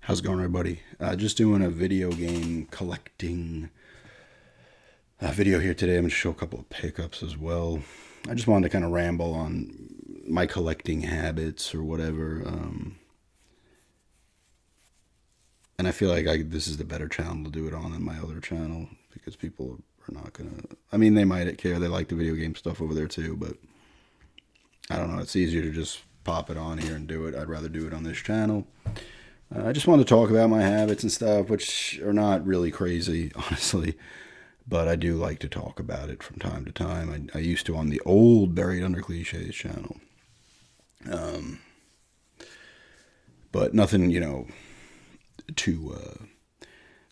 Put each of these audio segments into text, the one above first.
How's it going, everybody? Just doing a video game collecting video here today. I'm going to show a couple of pickups as well. I just wanted to kind of ramble on my collecting habits or whatever. And I feel like this is the better channel to do it on than my other channel because people are not going to. I mean, they might care. They like the video game stuff over there too, but I don't know. It's easier to just pop it on here and do it. I'd rather do it on this channel. I just want to talk about my habits and stuff, which are not really crazy, honestly. But I do like to talk about it from time to time. I used to on the old Buried Under Cliches channel. But nothing, too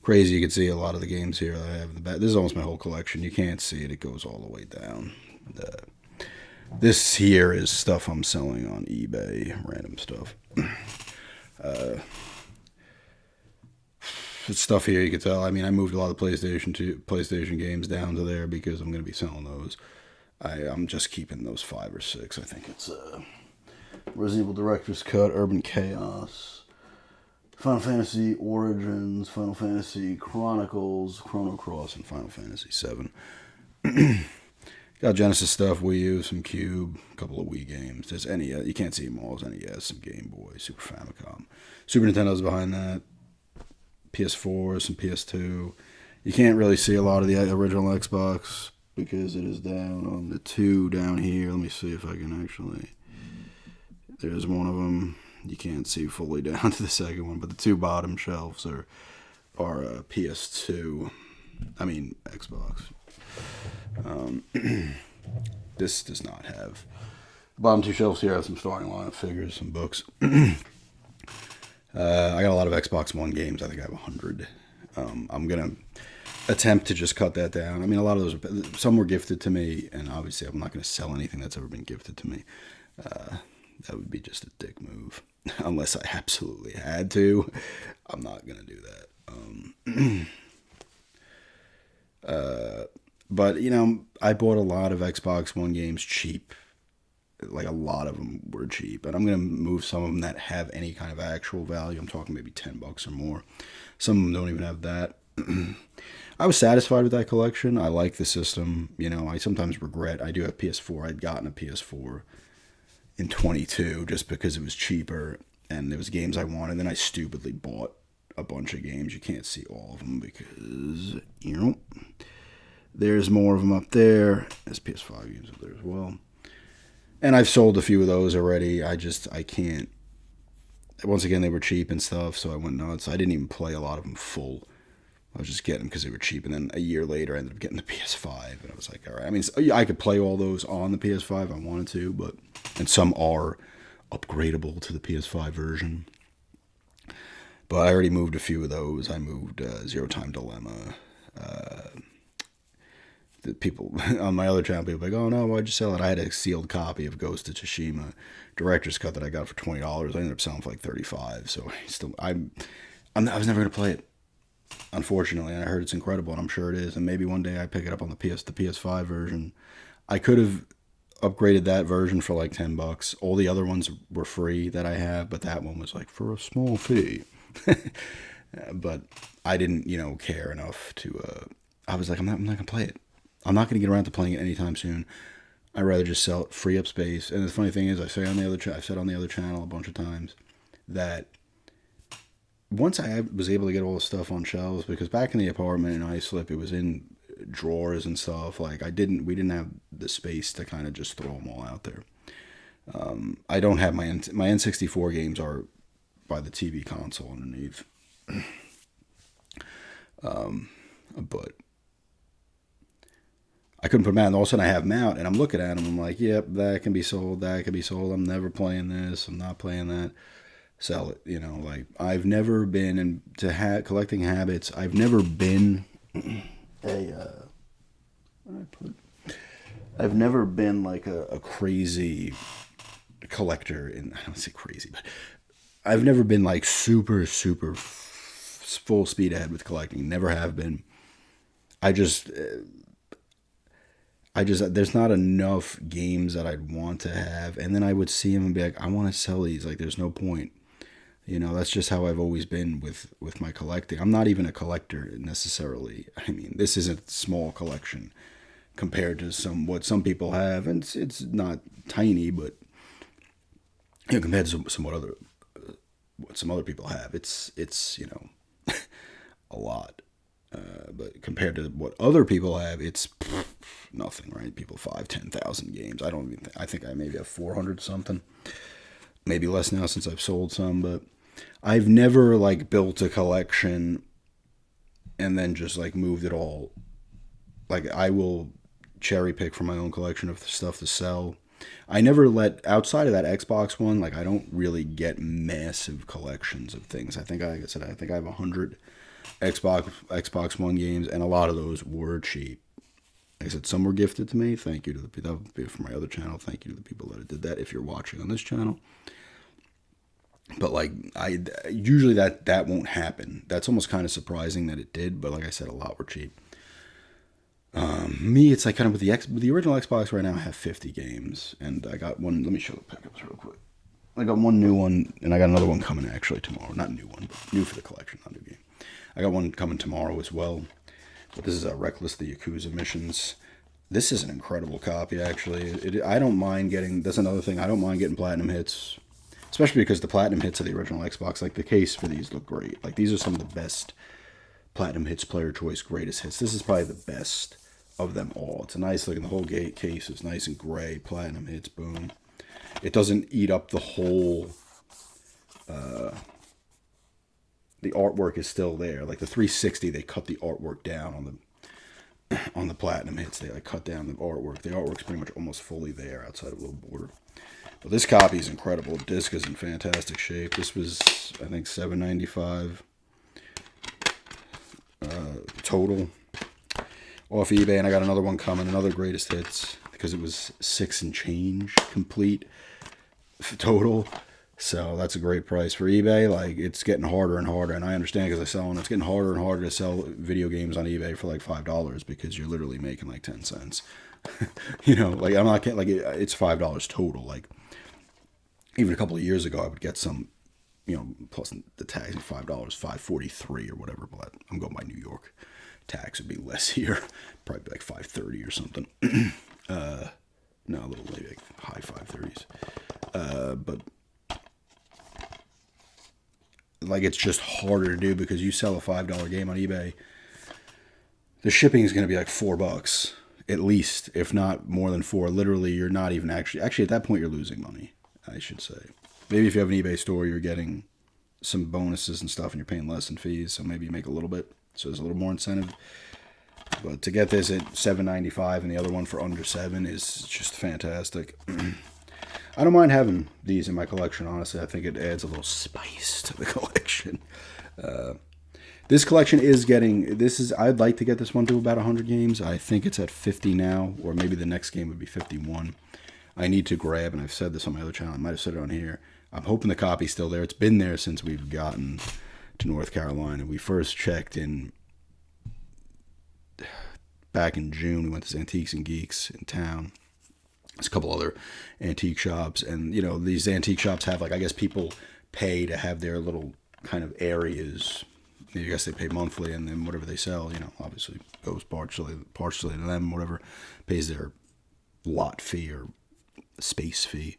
crazy. You can see a lot of the games here that I have in the back. This is almost my whole collection. You can't see it. It goes all the way down. This here is stuff I'm selling on eBay, random stuff. Stuff here you can tell. I mean, I moved a lot of PlayStation games down to there because I'm going to be selling those. I'm just keeping those 5 or 6. I think it's Resident Evil Director's Cut, Urban Chaos, Final Fantasy Origins, Final Fantasy Chronicles, Chrono Cross, and Final Fantasy VII. Got Genesis stuff, Wii U, some Cube, a couple of Wii games. There's NES. You can't see them all. There's NES, some Game Boy, Super Famicom. Super Nintendo's behind that. PS4, some PS2. You can't really see a lot of the original Xbox because it is down on the 2 down here. Let me see if I can actually. There's one of them. You can't see fully down to the second one, but the 2 bottom shelves are PS2. I mean Xbox. This does not have. The bottom 2 shelves here have some starting line of figures, some books. I got a lot of Xbox One games. I think I have 100. I'm going to attempt to just cut that down. I mean, a lot of those, some were gifted to me, and obviously I'm not going to sell anything that's ever been gifted to me. That would be just a dick move. Unless I absolutely had to. I'm not going to do that. But, I bought a lot of Xbox One games cheap. Like a lot of them were cheap, and I'm gonna move some of them that have any kind of actual value. I'm talking maybe $10 or more. Some of them don't even have that. I was satisfied with that collection. I like the system. I sometimes regret. I do have PS4. I'd gotten a PS4 in 22 just because it was cheaper and there was games I wanted. Then I stupidly bought a bunch of games. You can't see all of them because there's more of them up there. There's PS5 games up there as well. And I've sold a few of those already. I can't. Once again, they were cheap and stuff, so I went nuts. I didn't even play a lot of them full. I was just getting them because they were cheap. And then a year later, I ended up getting the PS5. And I was like, all right. I mean, I could play all those on the PS5 if I wanted to, and some are upgradable to the PS5 version. But I already moved a few of those. I moved Zero Time Dilemma. The people on my other channel, people were like, oh no, why'd you sell it? I had a sealed copy of Ghost of Tsushima director's cut that I got for $20. I ended up selling for like $35. So I was never gonna play it, unfortunately. And I heard it's incredible, and I'm sure it is. And maybe one day I pick it up on the PS5 version. I could have upgraded that version for like $10. All the other ones were free that I have, but that one was like for a small fee. But I didn't, care enough to. I was like, I'm not gonna play it. I'm not going to get around to playing it anytime soon. I'd rather just sell it, free up space. And the funny thing is, I've said on the other channel a bunch of times that once I was able to get all the stuff on shelves, because back in the apartment in Islip, it was in drawers and stuff. Like we didn't have the space to kind of just throw them all out there. I don't have my N64 games are by the TV console underneath. But I couldn't put them out, and all of a sudden I have them out, and I'm looking at them, I'm like, yep, that can be sold, I'm never playing this, I'm not playing that, sell it, like, I've never been into collecting habits, I've never been I've never been like a crazy collector, and I don't say crazy, but I've never been like super, super full speed ahead with collecting, never have been. There's not enough games that I'd want to have, and then I would see them and be like, I want to sell these. Like, there's no point. You know, that's just how I've always been with my collecting. I'm not even a collector necessarily. I mean, this isn't a small collection compared to what some people have, and it's not tiny, but you know, compared to what some other people have, it's you know a lot. But compared to what other people have, it's nothing, right? People 5, 10,000 games. I don't even. I think I maybe have 400 something, maybe less now since I've sold some. But I've never like built a collection and then just like moved it all. Like I will cherry pick from my own collection of stuff to sell. I never let outside of that Xbox one. Like I don't really get massive collections of things. I think like I said, I think I have 100 Xbox One games, and a lot of those were cheap. Like I said, some were gifted to me. Thank you to the people. That would be from my other channel. Thank you to the people that did that. If you're watching on this channel, but like I usually that won't happen. That's almost kind of surprising that it did. But like I said, a lot were cheap. Me, it's like kind of with the original Xbox right now. I have 50 games, and I got one. Let me show the pickups real quick. I got one new one, and I got another one coming actually tomorrow. Not new one, but new for the collection, not new game. I got one coming tomorrow as well. But this is a Reckless the Yakuza Missions. This is an incredible copy, actually. I don't mind getting. That's another thing. I don't mind getting platinum hits, especially because the platinum hits of the original Xbox, like the case for these look great. Like these are some of the best platinum hits, player choice, greatest hits. This is probably the best of them all. It's a nice looking. The whole gate case is nice and gray. Platinum hits, boom. It doesn't eat up the whole. The artwork is still there. Like the 360, they cut the artwork down on the platinum hits. They like cut down the artwork. The artwork's pretty much almost fully there outside of a little border. But this copy is incredible. The disc is in fantastic shape. This was, I think, $7.95 total off eBay, and I got another one coming, another greatest hits, because it was 6 and change complete total. So that's a great price for eBay. Like it's getting harder and harder, and I understand because I sell them. It's getting harder and harder to sell video games on eBay for like $5 because you're literally making like 10 cents. You know, like I'm not getting like it's $5 total. Like even a couple of years ago, I would get some, you know, plus the tax $5, $5.43 or whatever. But I'm going by New York. Tax would be less here, probably like $5.30 or something. No, a little late, like high $5.30s. But like it's just harder to do because you sell a $5 game on eBay, the shipping is going to be like $4 at least, if not more than four. Literally, you're not even actually at that point you're losing money, I should say. Maybe if you have an eBay store, you're getting some bonuses and stuff, and you're paying less in fees, so maybe you make a little bit. So there's a little more incentive. But to get this at $7.95 and the other one for under $7 is just fantastic. I don't mind having these in my collection, honestly. I think it adds a little spice to the collection. This collection is getting, I'd like to get this one to about 100 games. I think it's at 50 now, or maybe the next game would be 51. I need to grab, and I've said this on my other channel, I might have said it on here. I'm hoping the copy's still there. It's been there since we've gotten to North Carolina. We first checked back in June. We went to Antiques and Geeks in town. There's a couple other antique shops, and you know these antique shops have, like, I guess people pay to have their little kind of areas. I guess they pay monthly, and then whatever they sell, you know, obviously goes partially to them. Whatever pays their lot fee or space fee.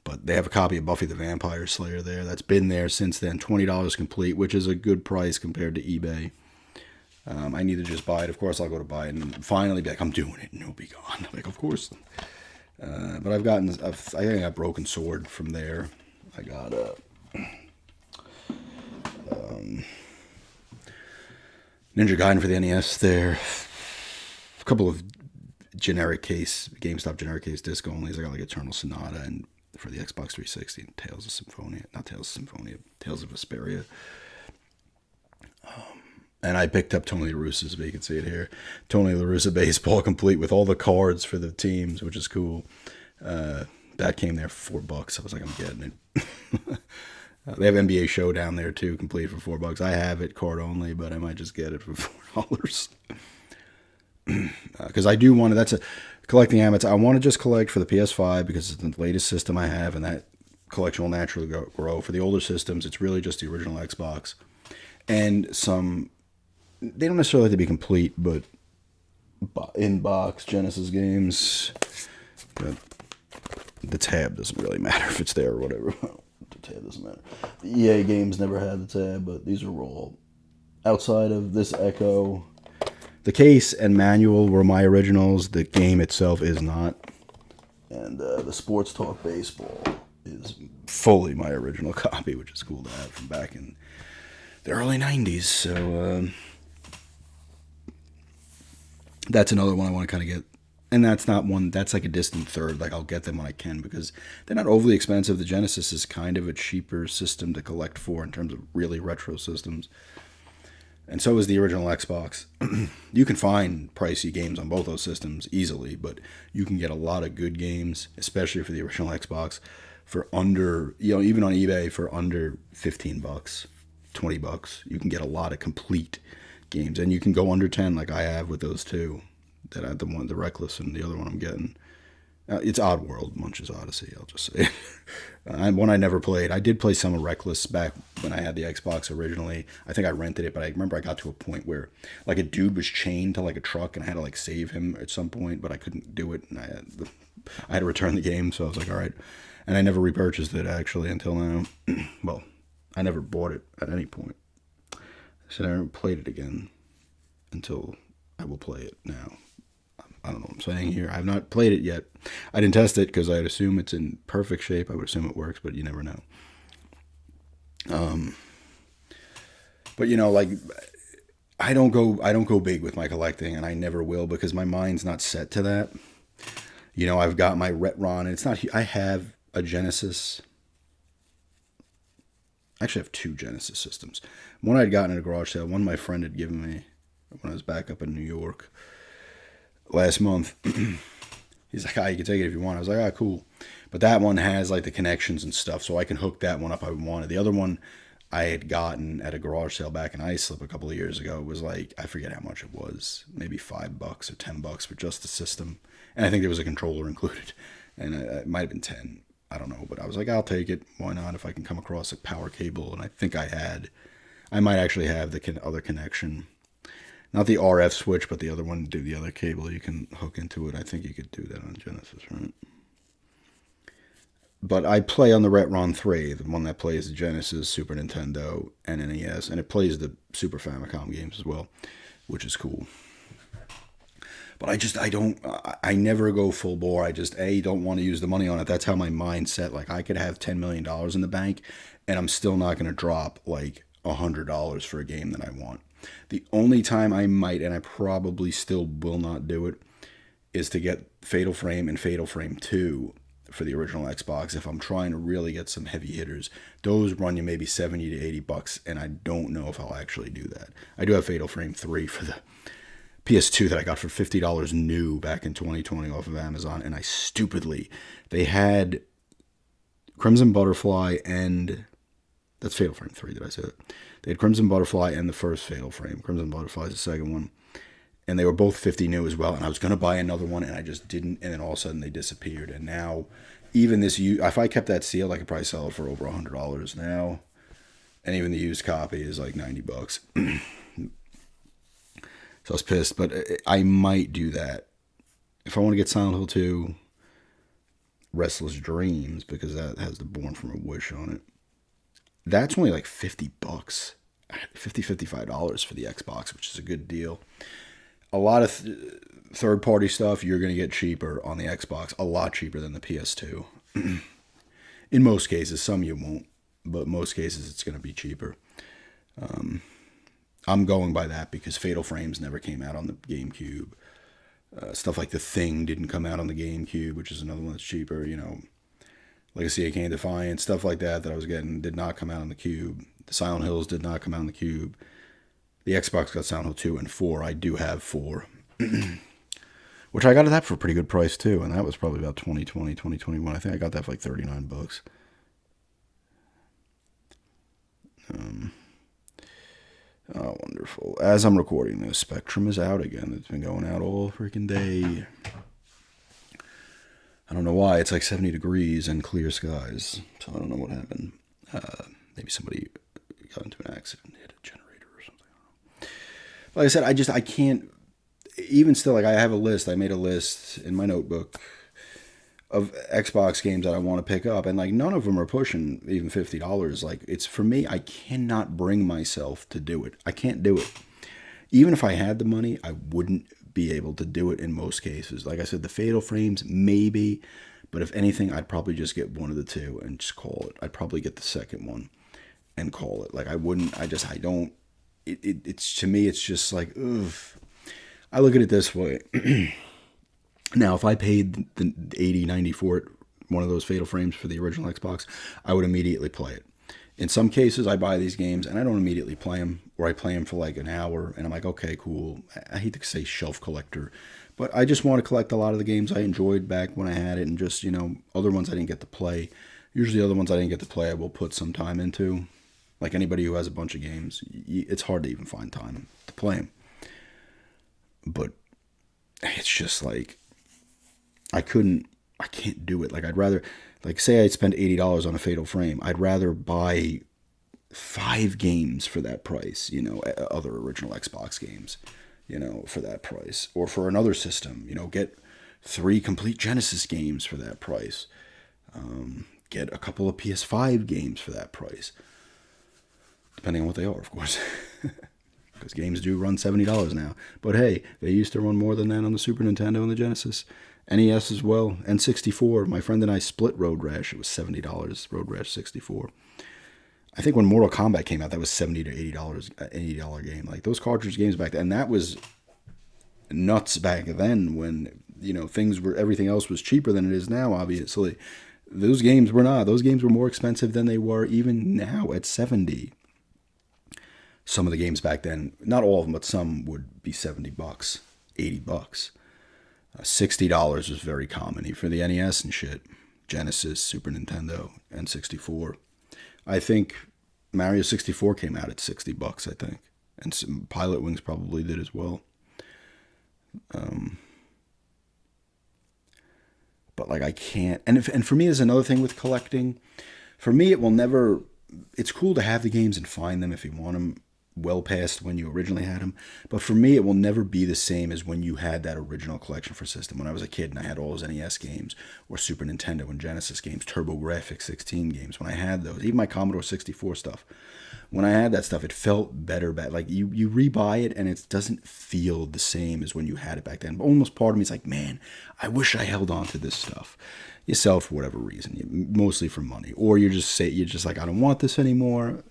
But they have a copy of Buffy the Vampire Slayer there. That's been there since then. $20 complete, which is a good price compared to eBay. I need to just buy it. Of course, I'll go to buy it and finally be like, I'm doing it, and it'll be gone. Like, of course. But I think I got Broken Sword from there. I got Ninja Gaiden for the NES there. A couple of GameStop generic case disc onlys. I got like Eternal Sonata and for the Xbox 360 and Tales of Vesperia. And I picked up Tony La Russa's, but you can see it here. Tony La Russa baseball complete with all the cards for the teams, which is cool. That came there for $4. I was like, I'm getting it. They have NBA Showdown there too, complete for $4. I have it card only, but I might just get it for $4. Because I do want to. That's a collecting habits. I want to just collect for the PS5 because it's the latest system I have, and that collection will naturally grow. For the older systems, it's really just the original Xbox and some. They don't necessarily have to be complete, but in box Genesis games. But the tab doesn't really matter if it's there or whatever. The tab doesn't matter. The EA games never had the tab, but these are all outside of this Echo. The case and manual were my originals. The game itself is not. And the Sports Talk Baseball is fully my original copy, which is cool to have from back in the early 90s. So that's another one I want to kind of get. And that's not one, that's like a distant third. Like I'll get them when I can because they're not overly expensive. The Genesis is kind of a cheaper system to collect for in terms of really retro systems. And so is the original Xbox. You can find pricey games on both those systems easily, but you can get a lot of good games, especially for the original Xbox, for under, even on eBay for under $15, $20. You can get a lot of complete games, and you can go under 10 like I have with those two. That I had the Reckless, and the other one I'm getting. It's Oddworld, Munch's Odyssey, I'll just say. One I never played. I did play some of Reckless back when I had the Xbox originally. I think I rented it, but I remember I got to a point where like a dude was chained to like a truck and I had to like save him at some point, but I couldn't do it, and I had to return the game, so I was like, all right. And I never repurchased it actually until now. Well, I never bought it at any point. So I never played it again until I will play it now. I don't know what I'm saying here. I have not played it yet. I didn't test it because I'd assume it's in perfect shape. I would assume it works, but you never know. But like I don't go big with my collecting, and I never will because my mind's not set to that. I've got my Retron, and it's not. I have a Genesis. I actually have two Genesis systems. One I'd gotten at a garage sale. One my friend had given me when I was back up in New York last month. He's like, you can take it if you want. I was like, cool. But that one has like the connections and stuff, so I can hook that one up if I wanted. The other one I had gotten at a garage sale back in Islip a couple of years ago. It was like, I forget how much it was, maybe $5 or $10 for just the system. And I think there was a controller included. And it might have been 10. I don't know. But I was like, I'll take it. Why not? If I can come across a power cable. And I think I might actually have the other connection. Not the RF switch, but the other one, the other cable you can hook into it. I think you could do that on Genesis, right? But I play on the Retron 3, the one that plays the Genesis, Super Nintendo, and NES, and it plays the Super Famicom games as well, which is cool. But I never go full bore. I just, don't want to use the money on it. That's how my mind's set. Like, I could have $10 million in the bank, and I'm still not going to drop, like, $100 for a game that I want. The only time I might, and I probably still will not do it, is to get Fatal Frame and Fatal Frame 2 for the original Xbox. If I'm trying to really get some heavy hitters, those run you maybe $70 to $80, and I don't know if I'll actually do that. I do have Fatal Frame 3 for the PS2 that I got for $50 new back in 2020 off of Amazon, and they had Crimson Butterfly and... That's Fatal Frame 3, did I say that? They had Crimson Butterfly and the first Fatal Frame. Crimson Butterfly is the second one. And they were both 50 new as well. And I was going to buy another one, and I just didn't. And then all of a sudden, they disappeared. And now, even this... If I kept that sealed, I could probably sell it for over $100 now. And even the used copy is like $90. So I was pissed. But I might do that. If I want to get Silent Hill 2, Restless Dreams, because that has the Born from a Wish on it. That's only like $50, $55 for the Xbox, which is a good deal. A lot of third-party stuff you're going to get cheaper on the Xbox, a lot cheaper than the PS2. In most cases, some you won't, but most cases it's going to be cheaper. I'm going by that because Fatal Frames never came out on the GameCube. Stuff like The Thing didn't come out on the GameCube, which is another one that's cheaper, Legacy of Kain, Defiance, stuff like that I was getting did not come out on the Cube. The Silent Hills did not come out on the Cube. The Xbox got Silent Hill 2 and 4. I do have 4. Which I got that for a pretty good price too, and that was probably about 2020, 2021. I think I got that for like $39. Oh, wonderful. As I'm recording this, Spectrum is out again. It's been going out all freaking day. I don't know why. It's like 70 degrees and clear skies. So I don't know what happened. Maybe somebody got into an accident and hit a generator or something. Like I said, I can't, even still, like I have a list. I made a list in my notebook of Xbox games that I want to pick up, and like none of them are pushing even $50. Like it's for me, I cannot bring myself to do it. I can't do it. Even if I had the money, I wouldn't be able to do it in most cases. Like I said, the Fatal Frames, maybe, but if anything, I'd probably just get one of the two and just call it. I'd probably get the second one and call it. Like I wouldn't, I don't, it's to me, it's just like, ugh. I look at it this way. Now, if I paid the 80, 90 for it, one of those Fatal Frames for the original Xbox, I would immediately play it. In some cases, I buy these games and I don't immediately play them, or I play them for like an hour and I'm like, okay, cool. I hate to say shelf collector, but I just want to collect a lot of the games I enjoyed back when I had it, and just, other ones I didn't get to play. Usually, other ones I didn't get to play, I will put some time into. Like anybody who has a bunch of games, it's hard to even find time to play them. But it's just like, I can't do it. Like I'd rather, like say I'd spend $80 on a Fatal Frame, I'd rather buy 5 games for that price, other original Xbox games, for that price. Or for another system, get 3 complete Genesis games for that price. Get a couple of PS5 games for that price. Depending on what they are, of course. Because games do run $70 now. But hey, they used to run more than that on the Super Nintendo and the Genesis. NES as well. N64. My friend and I split Road Rash. It was $70. Road Rash 64. I think when Mortal Kombat came out, that was $70 to $80, an $80 game. Like those cartridge games back then, and that was nuts back then when, everything else was cheaper than it is now, obviously. Those games were not. Those games were more expensive than they were even now at 70. Some of the games back then, not all of them, but some would be $70, $80. $60 was very common for the NES and shit. Genesis, Super Nintendo, N64. I think Mario 64 came out at $60, I think. And some Pilot Wings probably did as well. But like I can't, and for me, there's another thing with collecting. For me, it will never. It's cool to have the games and find them if you want them, well past when you originally had them. But for me, it will never be the same as when you had that original collection for system. When I was a kid and I had all those NES games, or Super Nintendo and Genesis games, TurboGrafx 16 games. When I had those, even my Commodore 64 stuff. When I had that stuff, it felt better. Like you rebuy it and it doesn't feel the same as when you had it back then. But almost part of me is like, man, I wish I held on to this stuff. You sell for whatever reason, mostly for money, or you're just like, I don't want this anymore.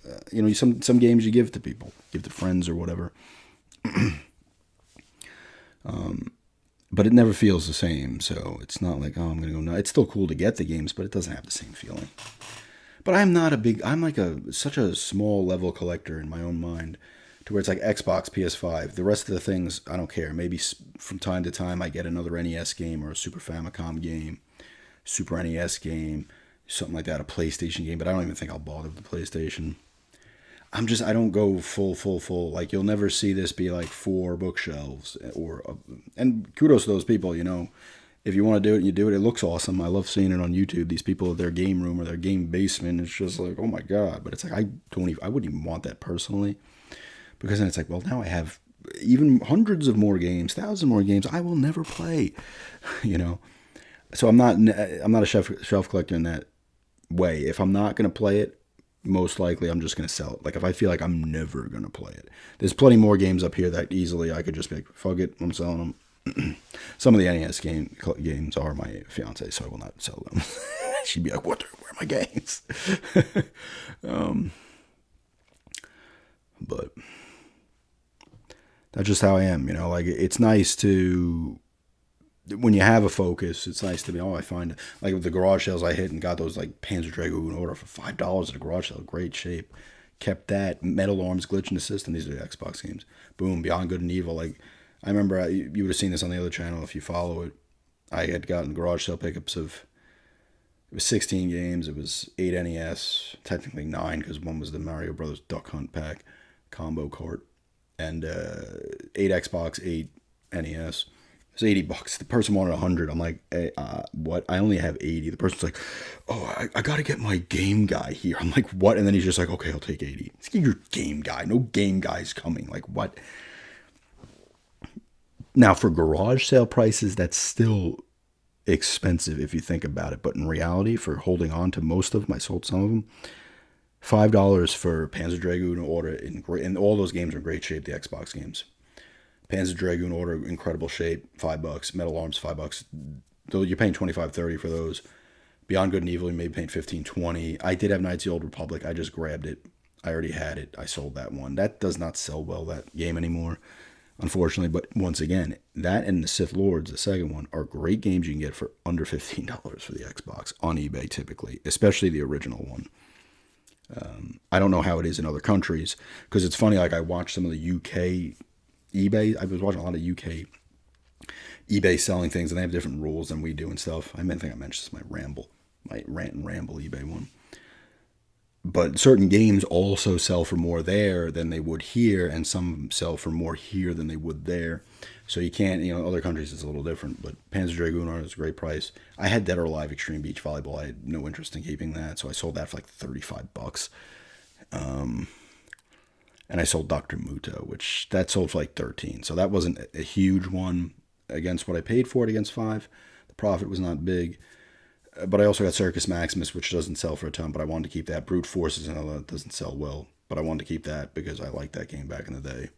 Some games you give to people, give to friends or whatever. But it never feels the same. So it's not like, oh, I'm gonna go nuts. It's still cool to get the games, but it doesn't have the same feeling. But I'm like such a small level collector in my own mind, to where it's like Xbox, PS5. The rest of the things, I don't care. Maybe from time to time I get another NES game or a Super Famicom game, Super NES game, something like that, a PlayStation game. But I don't even think I'll bother with the PlayStation. I don't go full. Like you'll never see this be like 4 bookshelves and kudos to those people, If you want to do it and you do it, it looks awesome. I love seeing it on YouTube. These people at their game room or their game basement, it's just like, oh my God. But it's like, I wouldn't even want that personally. Because then it's like, well, now I have even hundreds of more games, thousands more games I will never play, So I'm not a shelf collector in that way. If I'm not going to play it, most likely I'm just going to sell it. Like if I feel like I'm never going to play it. There's plenty more games up here that easily I could just be like, fuck it, I'm selling them. Some of the NES games are my fiance, so I will not sell them. She'd be like, where are my games? But that's just how I am, like it's nice to, when you have a focus, it's nice to be, I find it. Like with the garage sales I hit and got those like Panzer Dragoon order for $5 at a garage sale, great shape. Kept that. Metal Arms, Glitch in the System, these are the Xbox games. Boom, Beyond Good and Evil, like, I remember you would have seen this on the other channel if you follow it. I had gotten garage sale pickups of, it was 16 games. It was 8 NES, technically 9 because one was the Mario Brothers Duck Hunt pack combo cart, and 8 Xbox, 8 NES. It's $80. The person wanted 100. I'm like, hey, what? I only have 80. The person's like, oh, I got to get my game guy here. I'm like, what? And then he's just like, okay, I'll take 80. Let's get your game guy. No game guy's coming. Like, what? Now, for garage sale prices, that's still expensive if you think about it. But in reality, for holding on to most of them, I sold some of them. $5 for Panzer Dragoon Order in great, and all those games are in great shape. The Xbox games. Panzer Dragoon Order, incredible shape, $5. Metal Arms, $5. Though you're paying 25, 30 for those. Beyond Good and Evil, you may be paying 15, 20. I did have Knights of the Old Republic. I just grabbed it. I already had it. I sold that one. That does not sell well, that game anymore, unfortunately. But once again, that and the Sith Lords, the second one, are great games you can get for under $15 for the Xbox on eBay typically, especially the original one. I don't know how it is in other countries because it's funny. Like I watched some of the UK eBay. I was watching a lot of UK eBay selling things, and they have different rules than we do and stuff. I think I mentioned this in my rant and ramble eBay one. But certain games also sell for more there than they would here, and some sell for more here than they would there. So you can't, other countries it's a little different. But Panzer Dragoon is a great price. I had Dead or Alive Extreme Beach Volleyball. I had no interest in keeping that, so I sold that for like $35. And I sold Dr. Muto, which that sold for like 13. So that wasn't a huge one against what I paid for it against 5. The profit was not big. But I also got Circus Maximus, which doesn't sell for a ton, but I wanted to keep that. Brute Force is another that doesn't sell well, but I wanted to keep that because I liked that game back in the day.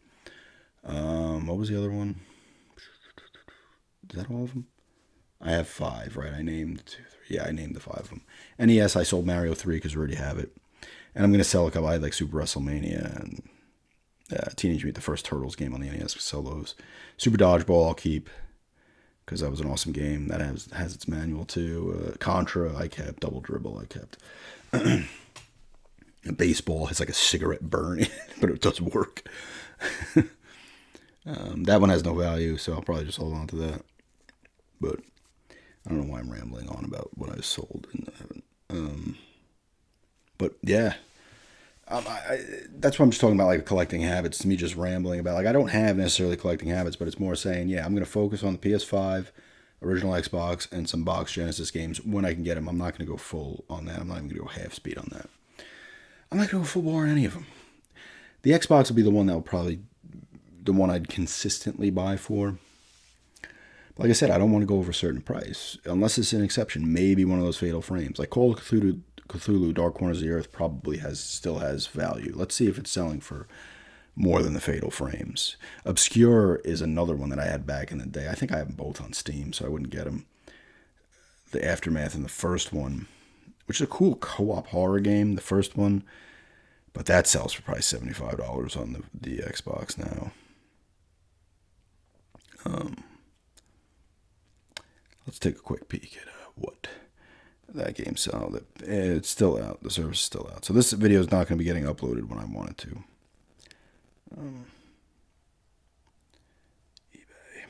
What was the other one? Is that all of them? I have 5, right? I named 2, 3. Yeah, I named the 5 of them. NES, I sold Mario 3 because we already have it. And I'm going to sell a couple. I had like Super WrestleMania and Teenage Mutant, the first Turtles game on the NES. Sell those. Super Dodgeball, I'll keep because that was an awesome game. That has its manual too. Contra, I kept. Double Dribble, I kept. Baseball has like a cigarette burn in it, but it does work. That one has no value, so I'll probably just hold on to that. But I don't know why I'm rambling on about what I sold and haven't. But yeah, that's what I'm just talking about, like collecting habits. To me, just rambling about, like, I don't have necessarily collecting habits, but it's more saying, yeah, I'm going to focus on the PS5, original Xbox, and some box Genesis games when I can get them. I'm not going to go full on that. I'm not even going to go half speed on that. I'm not going to go full bore on any of them. The Xbox will be the one that will probably, the one I'd consistently buy for. But like I said, I don't want to go over a certain price, unless it's an exception. Maybe one of those Fatal Frames. Like Call of Cthulhu Dark Corners of the Earth probably still has value. Let's see if it's selling for more than the Fatal Frames. Obscure is another one that I had back in the day. I think I have them both on Steam, so I wouldn't get them. The Aftermath and the first one, which is a cool co-op horror game, the first one, but that sells for probably $75 on the Xbox now. Let's take a quick peek at what that game sold. It's still out. The server's still out. So this video is not going to be getting uploaded when I want it to. eBay.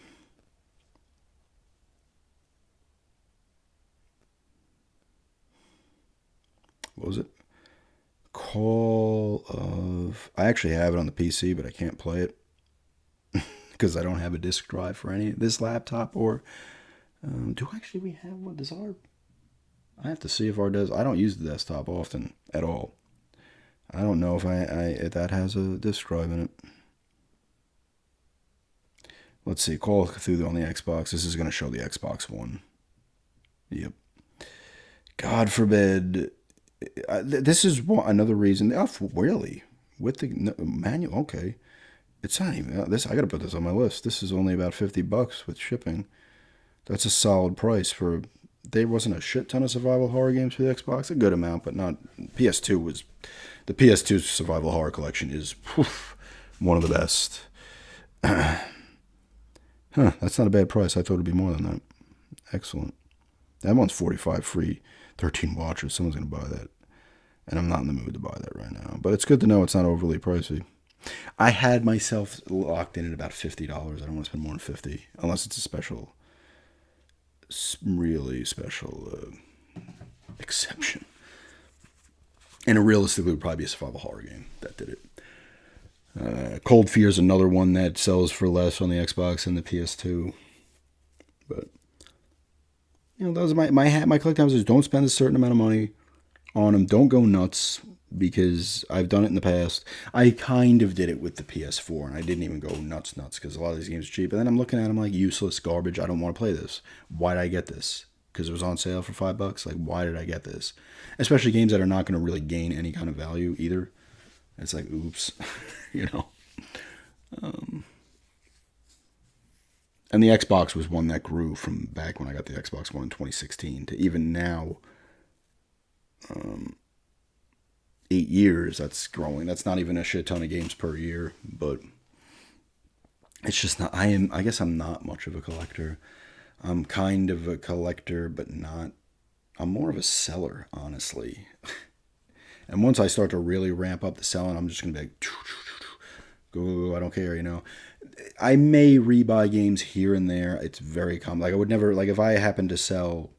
What was it? Call of... I actually have it on the PC, but I can't play it because I don't have a disk drive for this laptop. Or we have one? Does our... I have to see if our does. I don't use the desktop often at all. I don't know if that has a disk drive in it. Let's see. Call of Cthulhu on the Xbox. This is going to show the Xbox One. Yep. God forbid. This is another reason. Oh, really? With the manual? Okay. It's not even this. I got to put this on my list. This is only about $50 with shipping. That's a solid price for. There wasn't a shit ton of survival horror games for the Xbox. A good amount, but not. PS2 was. The PS2 survival horror collection is one of the best. That's not a bad price. I thought it'd be more than that. Excellent. That one's $45 free, 13 watchers. Someone's gonna buy that, and I'm not in the mood to buy that right now. But it's good to know it's not overly pricey. I had myself locked in at about $50. I don't want to spend more than $50 unless it's a special. Really special exception. And realistically, it would probably be a survival horror game that did it. Cold Fear is another one that sells for less on the Xbox and the PS2. those are my collecting habits is don't spend a certain amount of money on them. Don't go nuts because I've done it in the past. I kind of did it with the PS4 and I didn't even go nuts because a lot of these games are cheap. And then I'm looking at them like useless garbage. I don't want to play this. Why did I get this? Because it was on sale for $5. Like, why did I get this? Especially games that are not going to really gain any kind of value either. It's like, oops, you know. And the Xbox was one that grew from back when I got the Xbox One in 2016 to even now, 8 years. That's growing. That's not even a shit ton of games per year, but it's just not. I guess I'm not much of a collector. I'm kind of a collector, but not. I'm more of a seller, honestly. And once I start to really ramp up the selling, I'm just gonna be like, go. I don't care, you know. I may rebuy games here and there. It's very common. Like I would never like if I happened to sell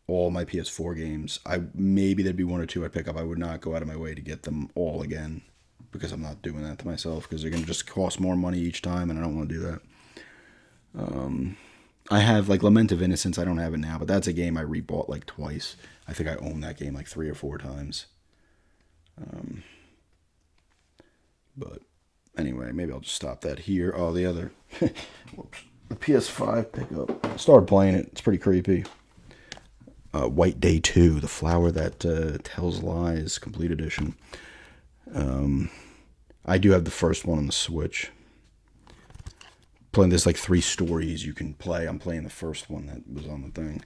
all my PS4 games, I maybe there'd be one or two I'd pick up. I would not go out of my way to get them all again because I'm not doing that to myself because they're gonna just cost more money each time, and I don't want to do that. I have like Lament of Innocence. I don't have it now, but that's a game I rebought like twice. I think I own that game like 3 or 4 times. But anyway, maybe I'll just stop that here. Oh, the other, whoops, the PS5 pickup. I started playing it. It's pretty creepy. White Day 2, The Flower That Tells Lies, Complete Edition. I do have the first one on the Switch. Playing there's like 3 stories you can play. I'm playing the first one that was on the thing.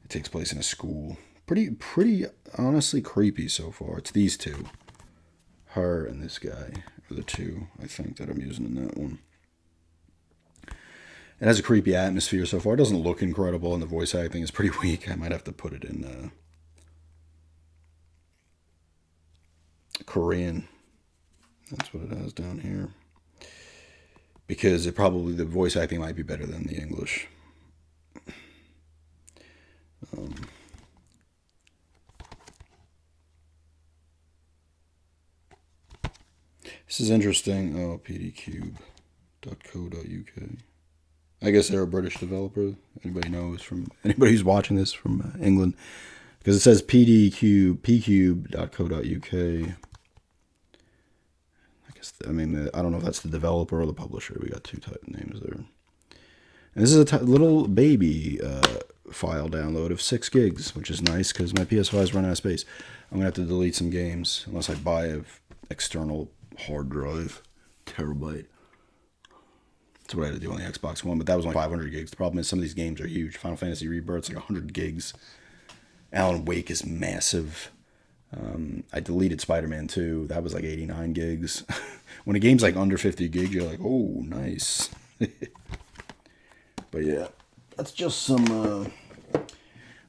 It takes place in a school. Pretty honestly creepy so far. It's these two. Her and this guy are the two, I think, that I'm using in that one. It has a creepy atmosphere so far. It doesn't look incredible, and the voice acting is pretty weak. I might have to put it in Korean. That's what it has down here. Because the voice acting might be better than the English. This is interesting. Oh, pdcube.co.uk. I guess they're a British developer. Anybody who's watching this from England, because it says pcube.co.uk. I don't know if that's the developer or the publisher. We got 2 type names there. And this is a little baby file download of 6 gigs, which is nice because my PS5 is running out of space. I'm gonna have to delete some games unless I buy an external hard drive, terabyte. That's what I had to do on the Xbox One, but that was only 500 gigs. The problem is some of these games are huge. Final Fantasy Rebirth's like 100 gigs. Alan Wake is massive. I deleted Spider-Man 2. That was like 89 gigs. When a game's like under 50 gigs, you're like, oh, nice. But yeah, that's just some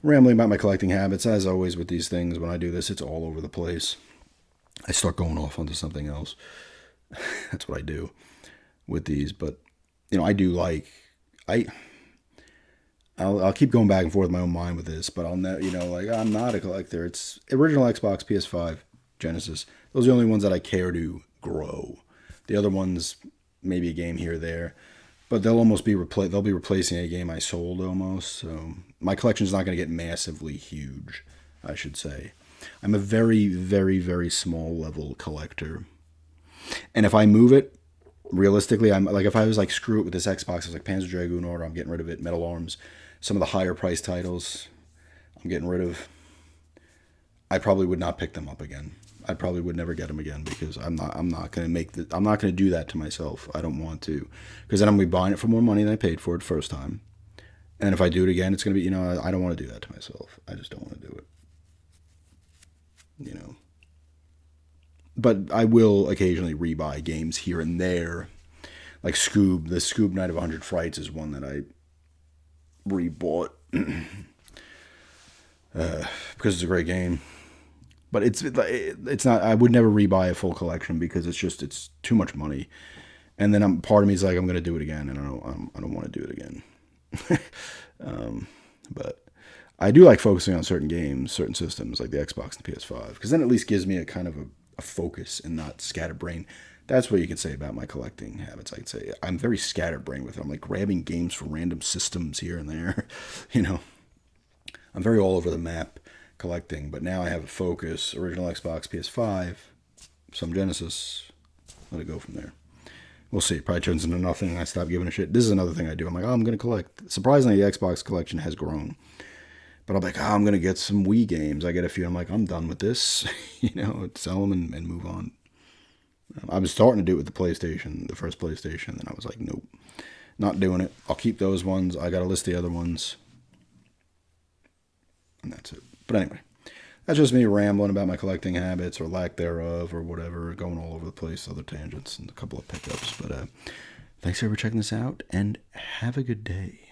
rambling about my collecting habits. As always with these things, when I do this, it's all over the place. I start going off onto something else. That's what I do with these. But, I do I'll keep going back and forth in my own mind with this, but I'll never, I'm not a collector. It's original Xbox, PS5, Genesis. Those are the only ones that I care to grow. The other ones, maybe a game here or there, but they'll almost be they'll be replacing a game I sold almost. So my collection's not going to get massively huge, I should say. I'm a very, very, very small level collector. And if I move it, realistically, I'm like, if I was like, screw it with this Xbox, I was like, Panzer Dragoon Order, I'm getting rid of it. Metal Arms, some of the higher price titles, I'm getting rid of. I probably would not pick them up again. I probably would never get them again because I'm not going to I'm not going to do that to myself. I don't want to, because then I'm going to be buying it for more money than I paid for it first time. And if I do it again, it's going to be, I don't want to do that to myself. I just don't want to do it. But I will occasionally rebuy games here and there. Like Scoob, the Scoob Night of 100 Frights is one that I rebought because it's a great game. But it's not. I would never rebuy a full collection because it's too much money. And then part of me is like, I'm going to do it again, and I don't want to do it again. But I do like focusing on certain games, certain systems like the Xbox and the PS5, because then at least gives me a kind of a focus and not scatterbrain. That's what you can say about my collecting habits. I'd say I'm very scatterbrained with it. I'm like grabbing games for random systems here and there, I'm very all over the map collecting, but now I have a focus. Original Xbox, PS5, some Genesis. Let it go from there. We'll see. Probably turns into nothing. I stop giving a shit. This is another thing I do. I'm like, oh, I'm going to collect. Surprisingly, the Xbox collection has grown. But I'm like, oh, I'm going to get some Wii games. I get a few. I'm like, I'm done with this. Sell them and move on. I was starting to do it with the PlayStation, the first PlayStation. And I was like, nope, not doing it. I'll keep those ones. I got to list the other ones. And that's it. But anyway, that's just me rambling about my collecting habits or lack thereof or whatever, going all over the place, other tangents and a couple of pickups. But thanks for checking this out and have a good day.